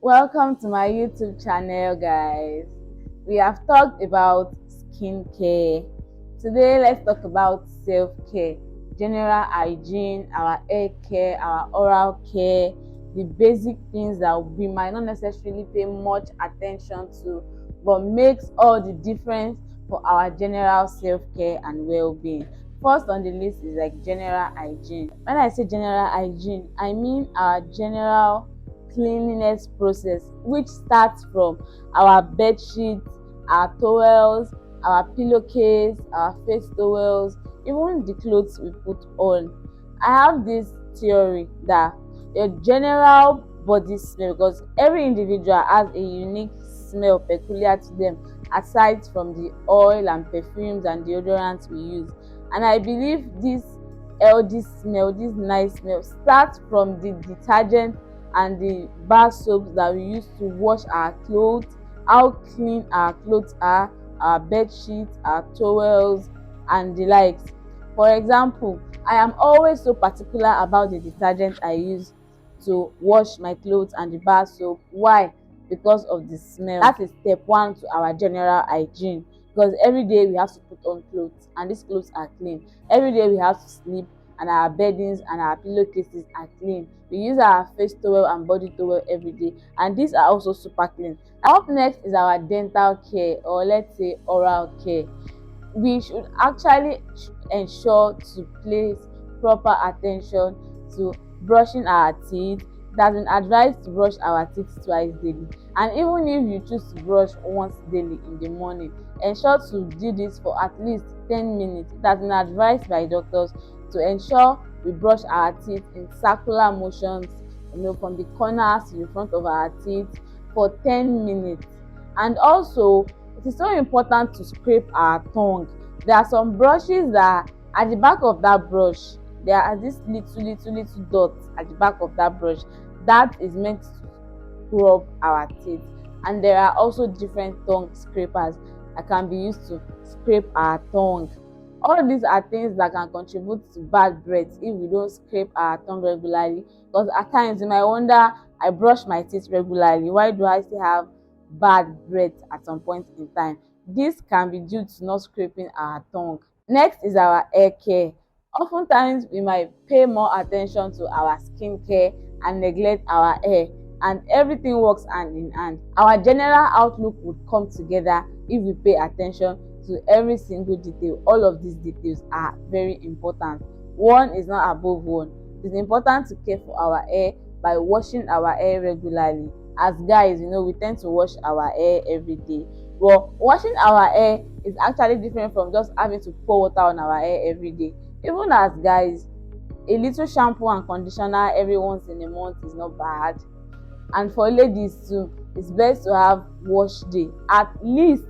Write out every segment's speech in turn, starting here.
Welcome to my YouTube channel, guys. We have talked about skincare. Today, let's talk about self-care, general hygiene, our hair care, our oral care, the basic things that we might not necessarily pay much attention to, but makes all the difference for our general self-care and well-being. First on the list is like general hygiene. When I say general hygiene, I mean our general cleanliness process, which starts from our bed sheets, our towels, our pillowcase, our face towels, even the clothes we put on. I have this theory that your general body smell, because every individual has a unique smell peculiar to them, aside from the oil and perfumes and deodorants we use. And I believe this healthy smell, this nice smell, starts from the detergent and the bar soaps that we use to wash our clothes, how clean our clothes are, our bed sheets, our towels, and the likes. For example, I am always so particular about the detergent I use to wash my clothes and the bar soap. Why? Because of the smell. That is step one to our general hygiene, because every day we have to put on clothes and these clothes are clean. Every day we have to sleep and our beddings and our pillowcases are clean. We use our face towel and body towel every day, and these are also super clean. Up next is our dental care, or let's say oral care. We should actually ensure to place proper attention to brushing our teeth. It has been advised to brush our teeth twice daily, and even if you choose to brush once daily in the morning, ensure to do this for at least 10 minutes. It has been advised by doctors to ensure we brush our teeth in circular motions, from the corners to the front of our teeth for 10 minutes. And also, it is so important to scrape our tongue. There are some brushes that at the back of that brush, there are these little dots at the back of that brush that is meant to scrub our teeth. And there are also different tongue scrapers that can be used to scrape our tongue. All these are things that can contribute to bad breath if we don't scrape our tongue regularly, because at times you might wonder, I brush my teeth regularly, why do I still have bad breath at some point in time? This can be due to not scraping our tongue. Next is our hair care. Oftentimes we might pay more attention to our skin care and neglect our hair, and everything works hand in hand. Our general outlook would come together if we pay attention to every single detail. All of these details are very important. One is not above one. It is important to care for our hair by washing our hair regularly. As guys, we tend to wash our hair every day. But washing our hair is actually different from just having to pour water on our hair every day. Even as guys, a little shampoo and conditioner every once in a month is not bad. And for ladies too, it's best to have wash day at least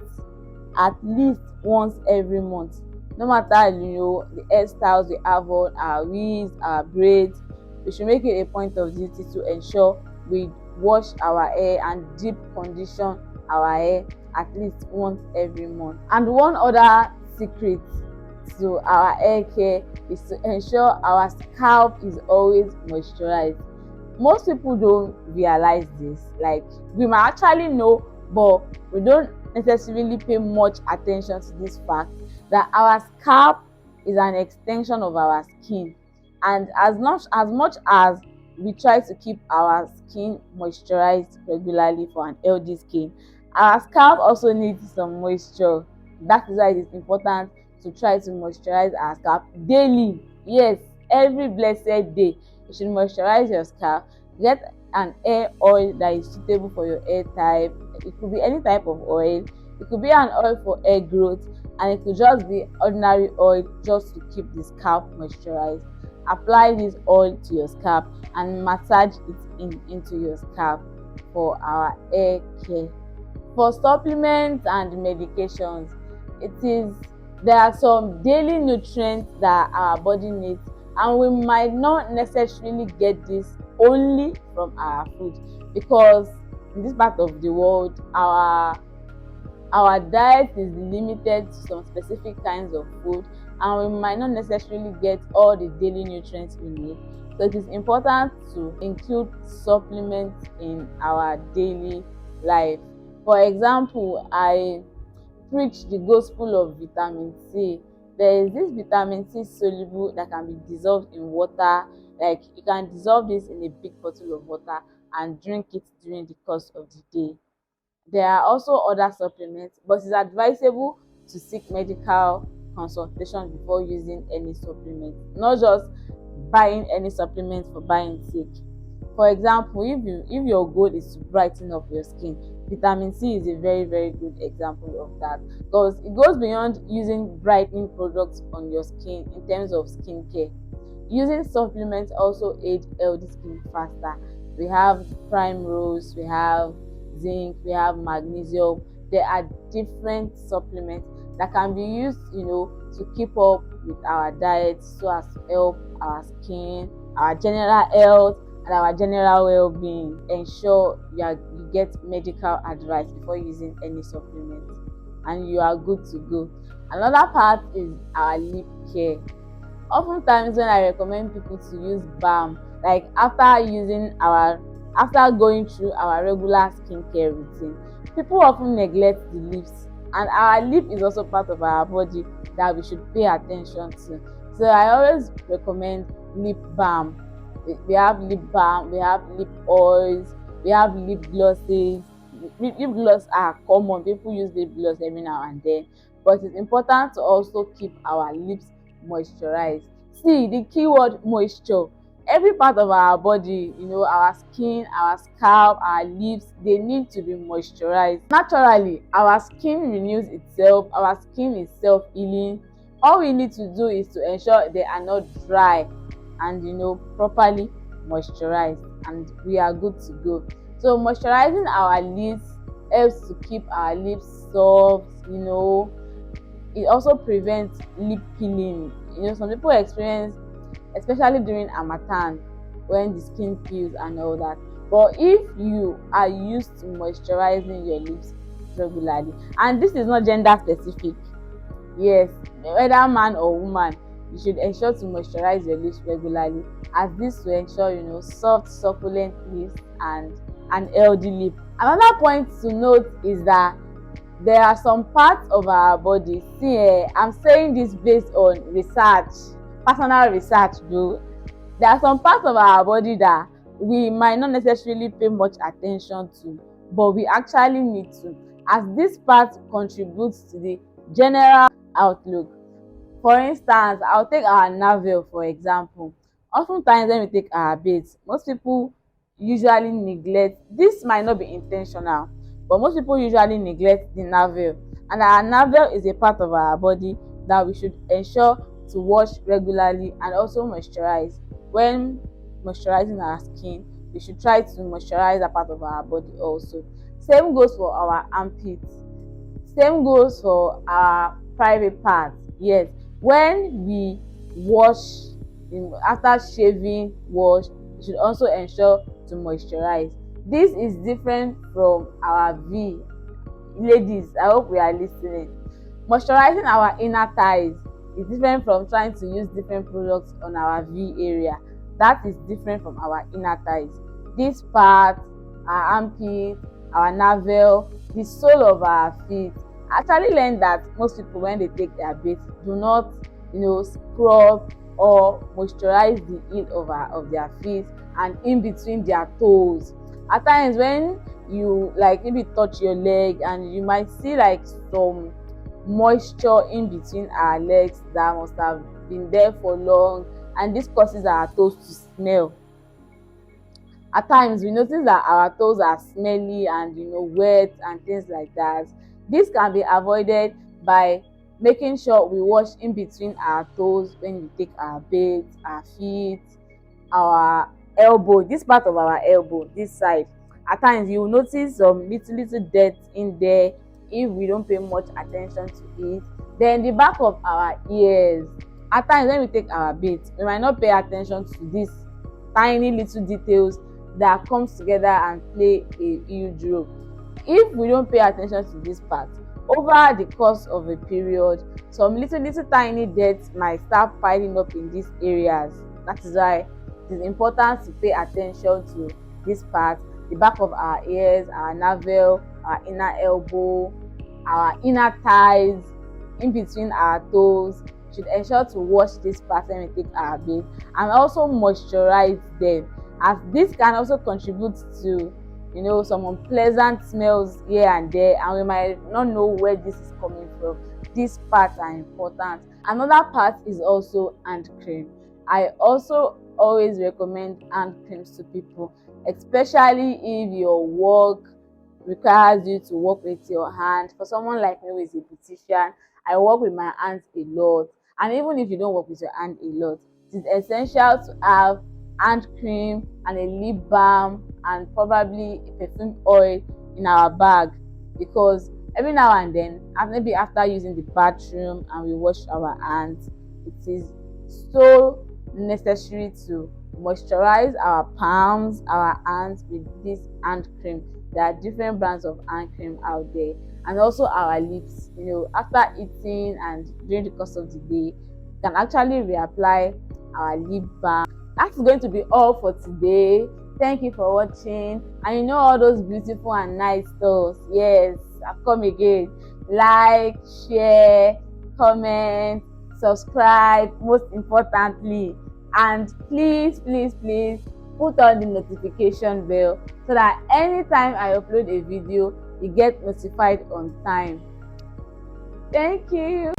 once every month. No matter the hairstyles we have on, our wigs, our braids, we should make it a point of duty to ensure we wash our hair and deep condition our hair at least once every month. And one other secret to our hair care is to ensure our scalp is always moisturized. Most people don't realize this. Like, we might actually know, but we don't necessarily pay much attention to this fact that our scalp is an extension of our skin. And as much as we try to keep our skin moisturized regularly for an healthy skin, our scalp also needs some moisture. That is why it is important to try to moisturize our scalp daily. Yes, every blessed day you should moisturize your scalp. Get an hair oil that is suitable for your hair type. It could be any type of oil. It could be an oil for hair growth, and it could just be ordinary oil just to keep the scalp moisturized. Apply this oil to your scalp and massage it into your scalp for our hair care. For supplements and medications, there are some daily nutrients that our body needs, and we might not necessarily get this only from our food, because in this part of the world our diet is limited to some specific kinds of food, and we might not necessarily get all the daily nutrients we need. So it is important to include supplements in our daily life. For example, I preach the gospel of vitamin C. There is this vitamin C soluble that can be dissolved in water. Like you can dissolve this in a big bottle of water and drink it during the course of the day. There are also other supplements, but it's advisable to seek medical consultation before using any supplement, not just buying any supplement for buying sake. For example, if your goal is to brighten up your skin, vitamin C is a very good example of that, because it goes beyond using brightening products on your skin in terms of skincare. Using supplements also aid healthy skin faster. We have primrose, we have zinc, we have magnesium. There are different supplements that can be used, to keep up with our diet so as to help our skin, our general health, and our general well-being. Ensure you get medical advice before using any supplement, and you are good to go. Another part is our lip care. Oftentimes when I recommend people to use balm, like after going through our regular skincare routine, people often neglect the lips, and our lip is also part of our body that we should pay attention to. So I always recommend lip balm. We have lip balm, we have lip oils, we have lip glosses. Lip gloss are common, people use lip gloss every now and then, but it's important to also keep our lips moisturized. See, the keyword moisture. Every part of our body, our skin, our scalp, our lips, they need to be moisturized. Naturally, our skin renews itself, our skin is self-healing. All we need to do is to ensure they are not dry and properly moisturized, and we are good to go. So moisturizing our lips helps to keep our lips soft. It also prevents lip peeling. Some people experience, especially during harmattan, when the skin peels and all that. But if you are used to moisturizing your lips regularly, and this is not gender specific, yes, whether man or woman, you should ensure to moisturize your lips regularly, as this will ensure soft, succulent lips and an healthy lip. Another point to note is that there are some parts of our body. See, I'm saying this based on research, personal research though. There are some parts of our body that we might not necessarily pay much attention to, but we actually need to, as this part contributes to the general outlook. For instance, I'll take our navel for example. Oftentimes when we take our bath, most people usually neglect, this might not be intentional, but most people usually neglect the navel. And our navel is a part of our body that we should ensure to wash regularly and also moisturize. When moisturizing our skin, we should try to moisturize that part of our body also. Same goes for our armpits. Same goes for our private parts. Yes, when we wash, after shaving, wash, we should also ensure to moisturize. This is different from our V. Ladies, I hope we are listening. Moisturizing our inner thighs is different from trying to use different products on our V area. That is different from our inner thighs. This part, our armpit, our navel, the sole of our feet. I actually learned that most people, when they take their bath, do not scrub or moisturize the heel of their feet and in between their toes. At times when you maybe touch your leg, and you might see some moisture in between our legs that must have been there for long, and this causes our toes to smell. At times we notice that our toes are smelly and wet and things like that. This can be avoided by making sure we wash in between our toes when we take our bath, our feet, our elbow, this part of our elbow, this side. At times you will notice some little dirt in there if we don't pay much attention to it. Then the back of our ears. At times when we take our bath, we might not pay attention to these tiny little details that comes together and play a huge role. If we don't pay attention to this part, over the course of a period, some little tiny dirt might start piling up in these areas. That is why It is important to pay attention to this part: the back of our ears, our navel, our inner elbow, our inner thighs, in between our toes. Should ensure to wash this part when we take our bath, and also moisturize them, as this can also contribute to some unpleasant smells here and there, and we might not know where this is coming from. These parts are important. Another part is also hand cream. I also always recommend hand creams to people, especially if your work requires you to work with your hand. For someone like me who is a beautician, I work with my hands a lot. And even if you don't work with your hand a lot, it is essential to have hand cream and a lip balm and probably a perfume oil in our bag, because every now and then, maybe after using the bathroom and we wash our hands, it is so necessary to moisturize our palms, our hands with this hand cream. There are different brands of hand cream out there, and also our lips. After eating and during the course of the day, we can actually reapply our lip balm. That's going to be all for today. Thank you for watching. And all those beautiful and nice stuff. Yes, I've come again. Like, share, comment, subscribe, most importantly, and please put on the notification bell so that anytime I upload a video, you get notified on time. Thank you.